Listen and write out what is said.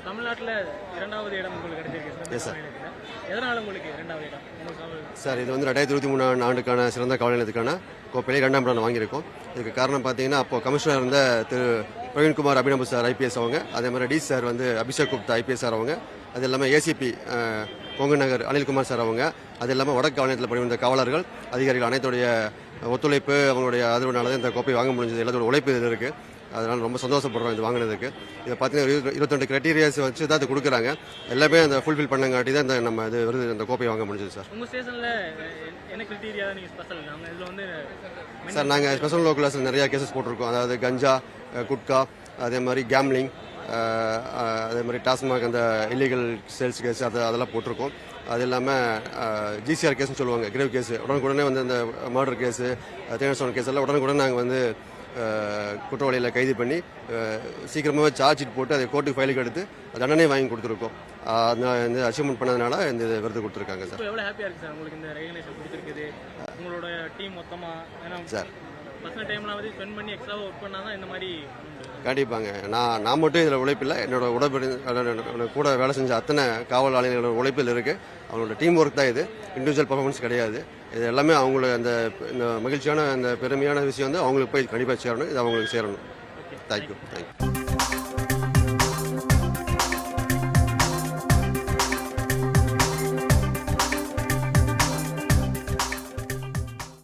தமிழ்நாட்டில் 2வது இடம் உங்களுக்கு கிடைச்சிருக்கு சார். எதனால உங்களுக்கு 2வது இடம்? சார் இது வந்து 2023 ஆண்டுக்கான சிறந்த காவல் நிலையத்துக்கான கோப்பையை 2ஆம் இடம் வாங்கியிருக்கோம். இதுக்கு காரணம் பார்த்தீங்கன்னா அப்போ கமிஷனர் இருந்த திரு பிரவீன்குமார் அபிநம்பு சார் ஐபிஎஸ் அவங்க, அதே மாதிரி டி சார் வந்து அபிஷேக் குப்தா ஐபிஎஸ் சார் அவங்க, அது இல்லாமல் ஏசிபி கொங்கு நகர் அனில்குமார் சார் அவங்க, அது இல்லாமல் வடக்கு காவல் நிலையத்தில் பணிபுரிந்த காவலர்கள் அதிகாரிகள் அனைத்துடைய ஒத்துழைப்பு அவங்களுடைய ஆதரவுனால இந்த கோப்பையை வாங்க முடிஞ்சது. எல்லாத்தோட உழைப்பு இதில் இருக்குது. அதனால் ரொம்ப சந்தோஷப்படுறோம் இது வாங்கினதுக்கு. இதை பார்த்தீங்கன்னா 22 கிரைட்டீரியாஸ் வச்சு தான் இது கொடுக்குறாங்க. எல்லாமே அந்த ஃபுல்ஃபில் பண்ணங்காட்டி தான் இந்த நம்ம இது வருது இந்த கோப்பையை வாங்க முடிஞ்சது சார். உங்கள் ஸ்டேஷனில் என்ன கிரைட்டீரியா நீங்கள் ஸ்பெஷல்? நாங்கள் இதில் வந்து சார் நாங்கள் ஸ்பெஷல் லோ கிளாஸ் நிறையா கேசஸ் போட்டிருக்கோம். அதாவது கஞ்சா, குட்கா, அதே மாதிரி கேம்லிங், அதே மாதிரி டாஸ்மாக் அந்த இல்லீகல் சேல்ஸ் கேஸ் அதெல்லாம் போட்டிருக்கோம். அது இல்லாமல் ஜிசிஆர் கேஸ்ன்னு சொல்லுவாங்க, கிரேவ் கேஸு. உடனுக்குடனே வந்து இந்த மர்டர் கேஸு, தேனஸ்டோன் கேஸ் எல்லாம் உடனுக்குடனே நாங்கள் வந்து குற்றவாளிகளை கைது பண்ணி சீக்கிரமாகவே சார்ஜ் ஷீட் போட்டு அதை கோர்ட்டுக்கு ஃபைலுக்கு எடுத்து தண்டனை வாங்கி கொடுத்துருக்கோம். இந்த அச்சீவ்மெண்ட் பண்ணதுனால இந்த விருது கொடுத்துருக்காங்க சார். எவ்வளோ ஹாப்பியாக இருக்குது சார் உங்களுக்கு இந்த ரெகக்னேஷன் கொடுத்துருக்குது? உங்களோட டீம் மொத்தமாக சார் பர்சனல் டைம்லாம் வந்து ஸ்பெண்ட் பண்ணி எக்ஸ்ட்ராவாக ஒர்க் பண்ணால் தான் இந்த மாதிரி. கண்டிப்பாங்க. நான் மட்டும் இதில் உழைப்பில்லை, என்னோட கூட வேலை செஞ்ச அத்தனை காவல் ஆணையர்களோட உழைப்பில் இருக்குது. அவங்களோட டீம் ஒர்க் தான் இது, இண்டிவிஜுவல் பர்ஃபார்மன்ஸ் கிடையாது. இது எல்லாமே அவங்கள அந்த இந்த மகிழ்ச்சியான அந்த பெருமையான விஷயம் வந்து அவங்களுக்கு போய் கண்டிப்பாக சேரணும். இது அவங்களுக்கு சேரணும். தேங்க்யூ.